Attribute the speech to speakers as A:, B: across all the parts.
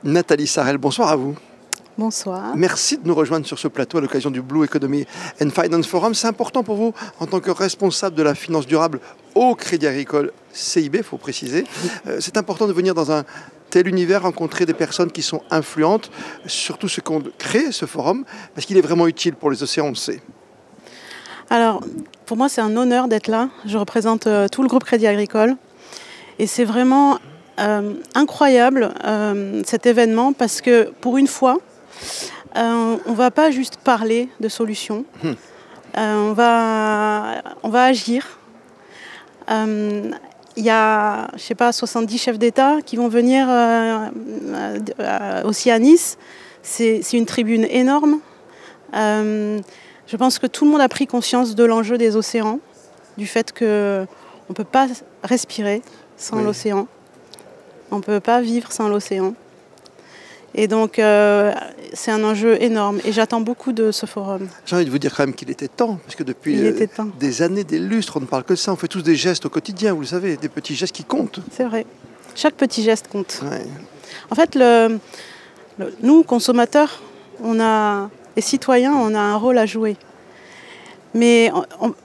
A: Nathalie Sarel, bonsoir à vous.
B: Bonsoir.
A: Merci de nous rejoindre sur ce plateau à l'occasion du Blue Economy and Finance Forum. C'est important pour vous, en tant que responsable de la finance durable au Crédit Agricole CIB, il faut préciser. C'est important de venir dans un tel univers, rencontrer des personnes qui sont influentes, surtout ceux qui ont créé ce forum, parce qu'il est vraiment utile pour les océans, on le sait.
B: Alors, pour moi, c'est un honneur d'être là. Je représente tout le groupe Crédit Agricole. Et c'est vraiment incroyable cet événement parce que, pour une fois, on ne va pas juste parler de solutions. On va agir. Il y a, je sais pas, 70 chefs d'État qui vont venir aussi à Nice. C'est une tribune énorme. Je pense que tout le monde a pris conscience de l'enjeu des océans, du fait qu'on ne peut pas respirer sans l'océan. On ne peut pas vivre sans l'océan. Et donc, c'est un enjeu énorme. Et j'attends beaucoup de ce forum.
A: J'ai envie de vous dire quand même qu'il était temps, parce que depuis des années, des lustres, on ne parle que de ça. On fait tous des gestes au quotidien, vous le savez, des petits gestes qui comptent.
B: C'est vrai. Chaque petit geste compte.
A: Ouais.
B: En fait, nous, consommateurs, les citoyens, on a un rôle à jouer. Mais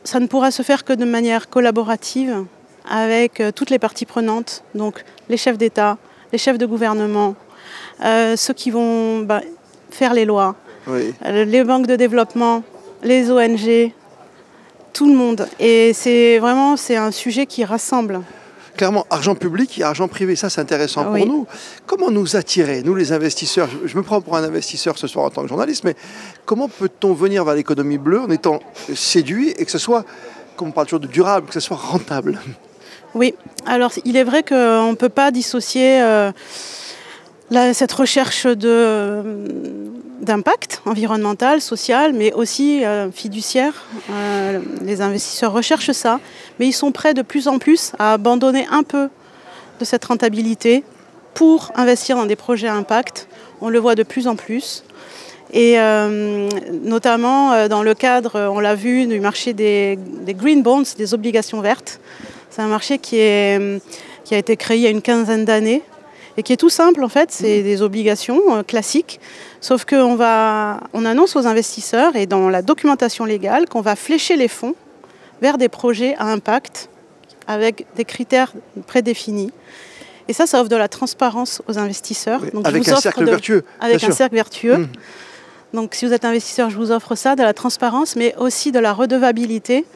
B: ça ne pourra se faire que de manière collaborative avec toutes les parties prenantes, donc les chefs d'État, les chefs de gouvernement, ceux qui vont faire les lois, les banques de développement, les ONG, tout le monde. Et c'est un sujet qui rassemble.
A: Clairement, argent public et argent privé, ça c'est intéressant pour nous. Comment nous attirer, nous les investisseurs? Je me prends pour un investisseur ce soir en tant que journaliste, mais comment peut-on venir vers l'économie bleue en étant séduit et que ce soit, comme on parle toujours de durable, que ce soit rentable?
B: Oui, alors il est vrai qu'on ne peut pas dissocier cette recherche d'impact environnemental, social, mais aussi fiduciaire. Les investisseurs recherchent ça, mais ils sont prêts de plus en plus à abandonner un peu de cette rentabilité pour investir dans des projets à impact. On le voit de plus en plus. Et notamment dans le cadre, on l'a vu, du marché des green bonds, des obligations vertes. C'est un marché qui a été créé il y a une quinzaine d'années et qui est tout simple en fait, c'est des obligations classiques, sauf qu'on annonce aux investisseurs et dans la documentation légale qu'on va flécher les fonds vers des projets à impact avec des critères prédéfinis. Et ça offre de la transparence aux investisseurs. Donc,
A: avec un cercle vertueux.
B: Avec un cercle vertueux. Donc si vous êtes investisseur, je vous offre ça, de la transparence, mais aussi de la redevabilité,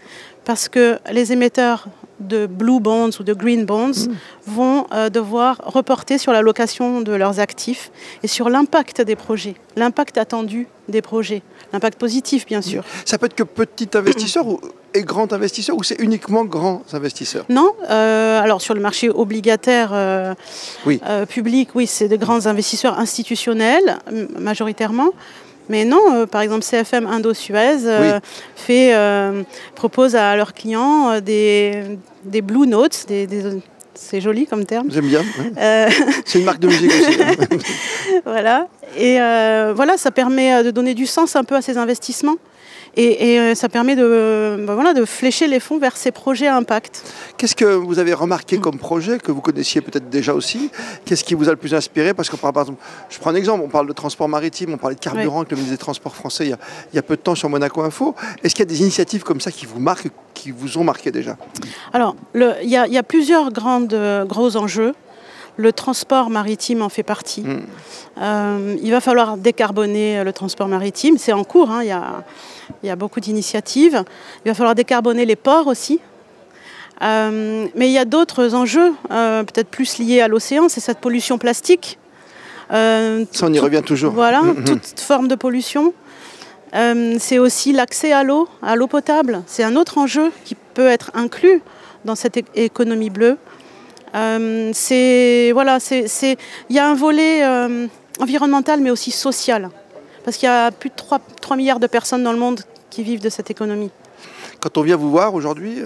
B: parce que les émetteurs de blue bonds ou de green bonds vont devoir reporter sur l'allocation de leurs actifs et sur l'impact des projets, l'impact attendu des projets, l'impact positif bien sûr.
A: Ça peut être que petit investisseur et grand investisseur ou c'est uniquement grands investisseurs?
B: Non, alors sur le marché obligataire public, oui, c'est de grands investisseurs institutionnels majoritairement. Mais non, par exemple, CFM Indo-Suez propose à leurs clients des Blue Notes, c'est joli comme terme.
A: J'aime bien. C'est une marque de musique aussi.
B: Voilà. Et voilà, ça permet de donner du sens un peu à ces investissements. Et ça permet de flécher les fonds vers ces projets à impact.
A: Qu'est-ce que vous avez remarqué comme projet que vous connaissiez peut-être déjà aussi? Qu'est-ce qui vous a le plus inspiré? Parce que par exemple, je prends un exemple, on parle de transport maritime, on parlait de carburant avec le ministre des Transports français il y a peu de temps sur Monaco Info. Est-ce qu'il y a des initiatives comme ça qui vous marquent, qui vous ont marqué déjà? Alors,
B: il y a plusieurs gros enjeux. Le transport maritime en fait partie. Il va falloir décarboner le transport maritime. C'est en cours, hein, il y a beaucoup d'initiatives. Il va falloir décarboner les ports aussi. Mais il y a d'autres enjeux, peut-être plus liés à l'océan, c'est cette pollution plastique.
A: Ça, on y revient toujours.
B: Voilà, toute forme de pollution. C'est aussi l'accès à l'eau potable. C'est un autre enjeu qui peut être inclus dans cette économie bleue. Il y a un volet environnemental mais aussi social, parce qu'il y a plus de 3 milliards de personnes dans le monde qui vivent de cette économie.
A: Quand on vient vous voir aujourd'hui,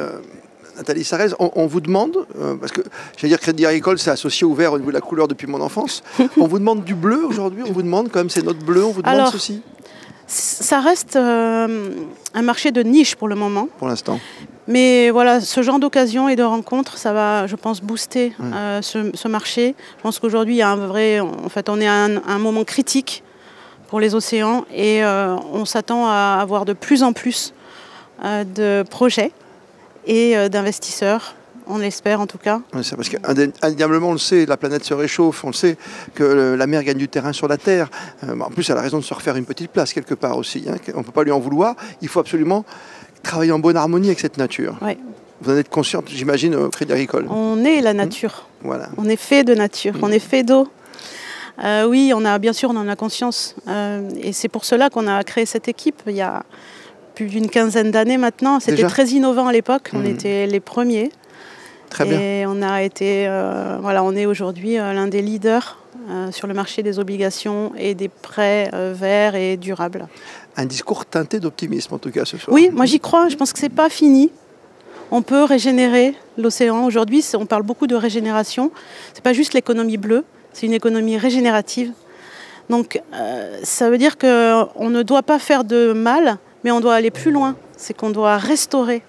A: Nathalie Sarel, on vous demande, parce que j'allais dire Crédit Agricole c'est associé au vert au niveau de la couleur depuis mon enfance, on vous demande du bleu aujourd'hui, on vous demande quand même c'est notre bleu, on vous demande ceci?
B: Ça reste un marché de niche pour le moment.
A: Pour l'instant.
B: Mais voilà, ce genre d'occasion et de rencontres, ça va, je pense, booster ce marché. Je pense qu'aujourd'hui, il y a on est à un moment critique pour les océans et on s'attend à avoir de plus en plus de projets et d'investisseurs. On l'espère en tout cas.
A: Oui, c'est parce qu'indéniablement, on le sait, la planète se réchauffe, on le sait que la mer gagne du terrain sur la Terre. En plus, elle a raison de se refaire une petite place quelque part aussi. Hein. On ne peut pas lui en vouloir. Il faut absolument travailler en bonne harmonie avec cette nature.
B: Ouais.
A: Vous en êtes consciente, j'imagine, au Crédit Agricole.
B: On est la nature.
A: Voilà.
B: On est fait de nature, on est fait d'eau. Oui, bien sûr, on en a conscience. Et c'est pour cela qu'on a créé cette équipe il y a plus d'une quinzaine d'années maintenant. C'était très innovant à l'époque. On était les premiers.
A: Très bien.
B: Et on a été, on est aujourd'hui l'un des leaders sur le marché des obligations et des prêts verts et durables.
A: Un discours teinté d'optimisme en tout cas ce soir.
B: Oui, moi j'y crois. Je pense que c'est pas fini. On peut régénérer l'océan. Aujourd'hui, on parle beaucoup de régénération. C'est pas juste l'économie bleue, c'est une économie régénérative. Donc ça veut dire qu'on ne doit pas faire de mal, mais on doit aller plus loin. C'est qu'on doit restaurer.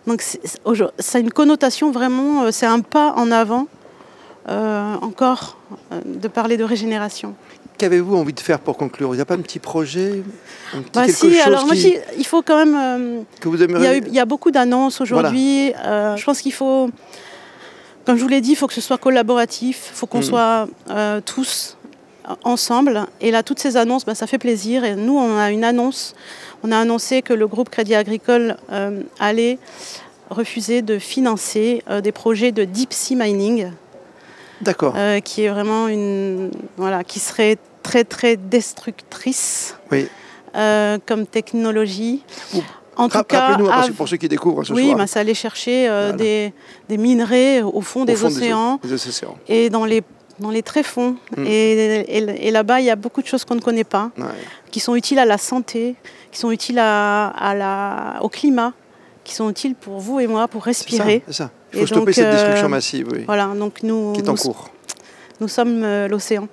B: Donc ça a une connotation vraiment, c'est un pas en avant encore de parler de régénération.
A: Qu'avez-vous envie de faire pour conclure? Il n'y a pas un petit projet,
B: il faut quand même...
A: que vous aimeriez...
B: Il y a beaucoup d'annonces aujourd'hui. Voilà. Je pense qu'il faut, comme je vous l'ai dit, il faut que ce soit collaboratif. Il faut qu'on soit tous ensemble. Et là, toutes ces annonces, ça fait plaisir. Et nous, on a une annonce. On a annoncé que le groupe Crédit Agricole allait refuser de financer des projets de deep sea mining.
A: D'accord.
B: Qui est vraiment qui serait très très destructrice comme technologie. En tout cas,
A: rappelez-nous, pour ceux qui découvrent ce soir.
B: Ça allait chercher des minerais au fond des océans et dans les tréfonds. Et là-bas, il y a beaucoup de choses qu'on ne connaît pas, qui sont utiles à la santé, qui sont utiles au climat, qui sont utiles pour vous et moi, pour respirer.
A: C'est ça. Il faut stopper cette destruction massive,
B: Voilà, donc qui est en cours. Nous sommes l'océan.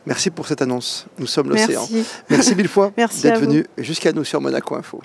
A: Merci pour cette annonce. Nous sommes l'océan. Merci mille fois d'être venu jusqu'à nous sur Monaco Info.